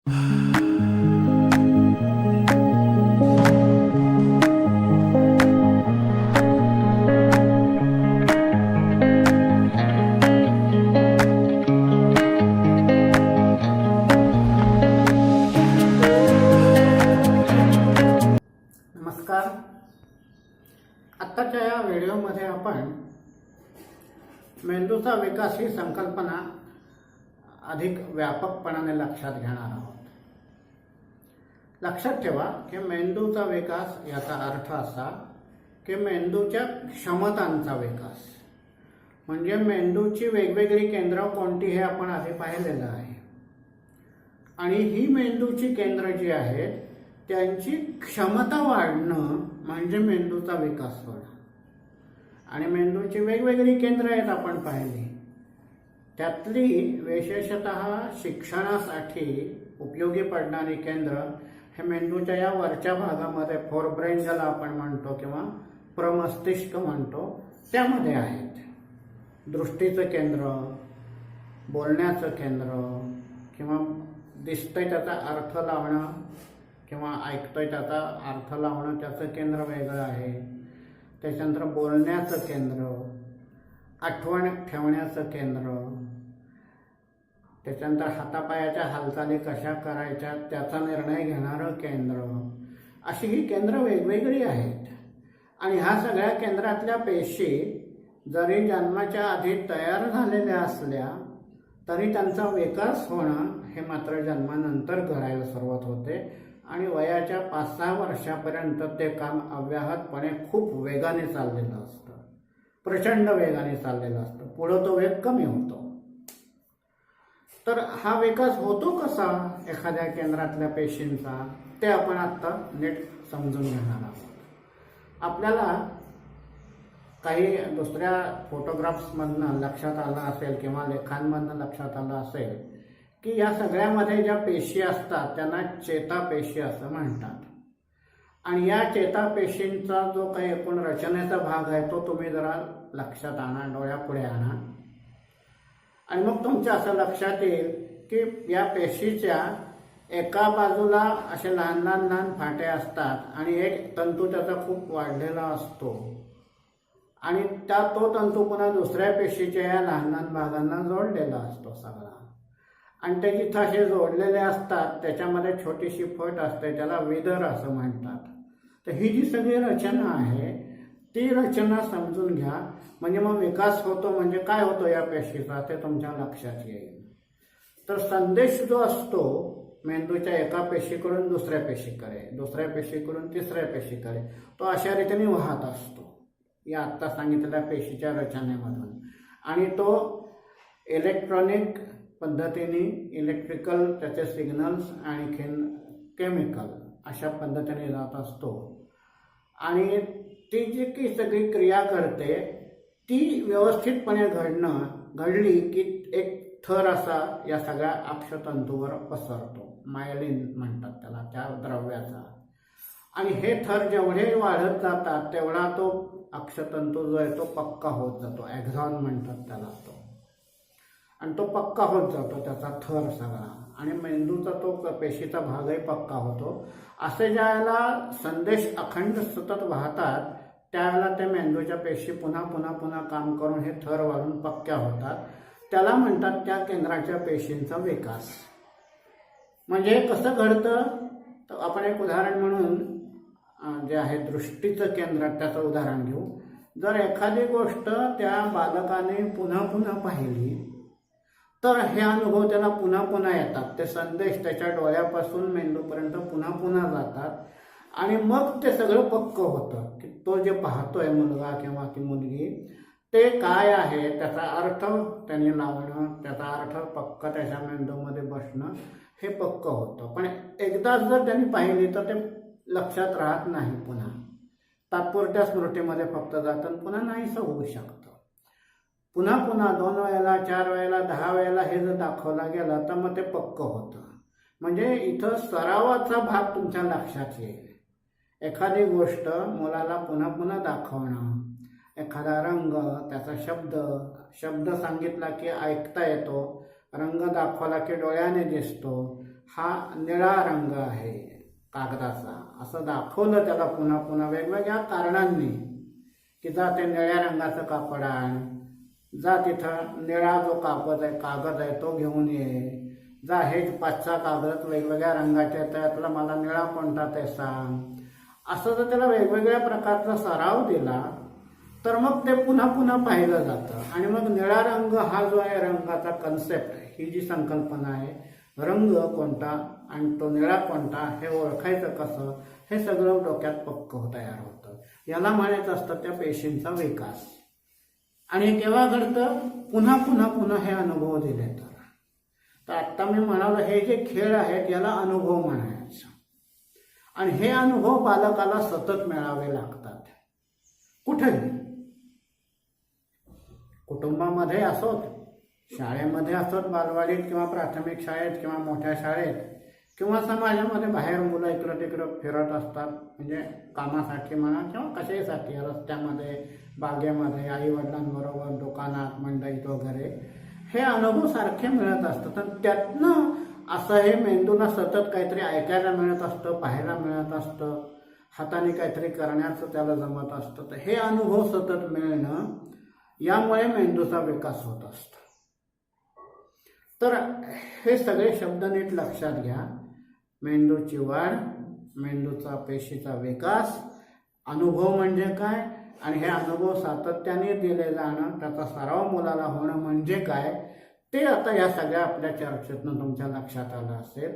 नमस्कार. आत्ताच्या या व्हिडिओमध्ये आपण मेंदूचा विकास ही संकल्पना अधिक व्यापकपणाने लक्षात घेणार आहोत. लक्षात ठेवा की मेंदूचा विकास याचा अर्थ असा की मेंदूच्या क्षमतांचा विकास, म्हणजे मेंदूची वेगवेगळी केंद्र कोणती हे आपण आधी पाहिलेलं आहे. आणि ही मेंदूची केंद्र जी आहेत त्यांची क्षमता वाढणं म्हणजे मेंदूचा विकास होणं. आणि मेंदूची वेगवेगळी केंद्र आहेत आपण पाहिली, त्यातली विशेषतः शिक्षणासाठी उपयोगी पडणारी केंद्र हे मेंदूच्या या वरच्या भागामध्ये फोरब्रेन ज्याला आपण म्हणतो किंवा प्रमस्तिष्क म्हणतो त्यामध्ये आहेत. दृष्टीचं केंद्र, बोलण्याचं केंद्र किंवा दिसतंय त्याचा अर्थ लावणं किंवा ऐकतोय त्याचा अर्थ लावणं त्याचं केंद्र वेगळं आहे. त्याच्यानंतर बोलण्याचं केंद्र, आठवण ठेवण्याचं केंद्र, त्याच्यानंतर हातापायाच्या हालचाली कशा करायच्या त्याचा निर्णय घेणारं केंद्र, अशी ही केंद्र वेगवेगळी आहेत. आणि ह्या सगळ्या केंद्रातल्या पेशी जरी जन्माच्या आधी तयार झालेल्या असल्या तरी त्यांचा विकास होणं हे मात्र जन्मानंतर घडायला सुरुवात होते. आणि वयाच्या 5-6 वर्षापर्यंत ते काम अव्याहतपणे खूप वेगाने चाललेलं असतं, प्रचंड वेगाने चाललेलं असतं. पुढं तो वेग कमी होतो. तर हा विकास होतो कसा एखाद्या केंद्रातल्या पेशींचा ते आपण आत्ता नीट समजून घेणार आहोत. आपल्याला काही दुसऱ्या फोटोग्राफ्समधनं लक्षात आलं असेल किंवा लेखांमधनं लक्षात आलं असेल की या सगळ्यामध्ये ज्या पेशी असतात त्यांना चेतापेशी असं म्हणतात. आणि या चेतापेशींचा जो काही एकूण रचनेचा भाग आहे तो तुम्ही जरा लक्षात आणा, डोळ्यापुढे आणा. आणि मग तुमच्या असं लक्षात येईल की या पेशीच्या एका बाजूला असे लहान लहान लहान फाटे असतात आणि एक तंतू त्याचा खूप वाढलेला असतो. आणि तो तंतू पुन्हा दुसऱ्या पेशीच्या या लहान लहान भागांना जोडलेला असतो सगळा. आणि ते जिथं असे जोडलेले असतात त्याच्यामध्ये छोटीशी फट असते, त्याला विदर असं म्हणतात. तर ही जी सगळी रचना आहे ती रचना समजून घ्या, म्हणजे मग विकास होतो म्हणजे काय होतो या पेशीचा ते तुमच्या लक्षात येईल. तर संदेश जो असतो मेंदूच्या एका पेशीकडून दुसऱ्या पेशीकडे, दुसऱ्या पेशीकडून तिसऱ्या पेशीकडे, तो अशा रीतीने वाहत असतो या आत्ता सांगितलेल्या पेशीच्या रचनेमधून. आणि तो इलेक्ट्रॉनिक पद्धतीने, इलेक्ट्रिकल त्याचे सिग्नल्स आणखीन केमिकल अशा पद्धतीने जात असतो. आणि ती जी काही सगळी क्रिया करते ती व्यवस्थितपणे घडली की एक थर असा या सगळ्या अक्षतंतूवर पसरतो. मायलिन म्हणतात त्याला, त्या द्रव्याचा. आणि हे थर जेवढे वाढत जातात तेवढा तो अक्षतंतू जो आहे तो पक्का होत जातो, ॲक्झॉन म्हणतात त्याला तो. आणि तो पक्का होत जातो त्याचा थर सगळा. आणि मेंदूचा तो पेशीचा भागही पक्का होतो. असे ज्यावेळेला संदेश अखंड सतत वाहतात त्यावेळेला ते मेंदूच्या पेशी पुन्हा पुन्हा पुन्हा काम करून हे थर वाढून पक्क्या होतात. त्याला म्हणतात त्या केंद्राच्या पेशींचा विकास. म्हणजे कसं घडतं तर आपण एक उदाहरण म्हणून जे आहे दृष्टीचं केंद्र त्याचं उदाहरण घेऊ. जर एखादी गोष्ट त्या बालकाने पुन्हा पुन्हा पाहिली तर हे अनुभव त्याला पुन्हा पुन्हा येतात. ते संदेश त्याच्या डोळ्यापासून मेंदूपर्यंत पुन्हा पुन्हा जातात. आणि मग ते सगळं पक्क होतं की तो जे पाहतोय मुलगा किंवा ती मुलगी ते काय आहे त्याचा अर्थ त्याने लावणं, त्याचा अर्थ पक्क त्याच्या मेंदूमध्ये बसणं हे पक्क होतं. पण एकदाच जर त्यांनी पाहिली तर ते लक्षात राहत नाही, पुन्हा तात्पुरत्या स्मृतीमध्ये फक्त जातं, पुन्हा नाहीसं होऊ शकतं. पुन्हा पुन्हा 2 वेळेला, 4 वेळेला, 10 वेळेला हे जर दाखवला गेला तर मग ते पक्क होतं. म्हणजे इथं सरावाचा भाग तुमच्या लक्षात येईल. एखादी गोष्ट मुलाला पुन्हा पुन्हा दाखवणं, एखादा रंग, त्याचा शब्द सांगितला की ऐकता येतो, रंग दाखवला की डोळ्याने दिसतो, हा निळा रंग आहे कागदाचा, असं दाखवलं त्याला पुन्हा पुन्हा वेगवेगळ्या कारणांनी, की जा ते निळ्या रंगाचं कापड आण, जा तिथं निळा जो कागद आहे तो घेऊन ये, जा हे 5-6 कागद वेगवेगळ्या रंगाचे त्यातला मला निळा कोणता ते सांग. असं जर त्याला वेगवेगळ्या प्रकारचा सराव दिला तर मग ते पुन्हा पुन्हा पाहिलं जातं. आणि मग निळा रंग हा जो आहे रंगाचा कन्सेप्ट आहे, ही जी संकल्पना आहे, रंग कोणता आणि तो निळा कोणता हे ओळखायचं कसं, हे सगळं डोक्यात पक्क तयार होतं. याला म्हणायचं असतं त्या पेशींचा विकास. आणि केव्हा घडतं? पुन्हा पुन्हा पुन्हा हे अनुभव दिले तर आत्ता मी म्हणालो हे जे खेळ आहेत याला अनुभव म्हणायचं. आणि हे अनुभव बालकाला सतत मिळावे लागतात. कुठेही, कुटुंबामध्ये असोत, शाळेमध्ये असोत, बालवाडीत किंवा प्राथमिक शाळेत किंवा मोठ्या शाळेत किंवा समाजामध्ये बाहेर मुलं इकडं तिकडं फिरत असतात, म्हणजे कामासाठी म्हणा किंवा कशासाठी, रस्त्यामध्ये, बागेमध्ये, आईवडिलांबरोबर, दुकानात, मंडईत वगैरे हे अनुभव सारखे मिळत असतात. आणि त्यातनं असं हे मेंदूला सतत काहीतरी ऐकायला मिळत असतं, पाहायला मिळत असतं, हाताने काहीतरी करण्याचं त्याला जमत असतं. तर हे अनुभव सतत मिळणं, यामुळे मेंदूचा विकास होत असतो. तर हे सगळे शब्द नीट लक्षात घ्या. मेंदूची वाढ, मेंदूचा पेशीचा विकास, अनुभव म्हणजे काय, आणि हे अनुभव सातत्याने दिले जाणं, त्याचा सराव मुलाला होणं म्हणजे काय, ते आता या सगळ्या आपल्या चर्चेतून तुमच्या लक्षात आलं असेल.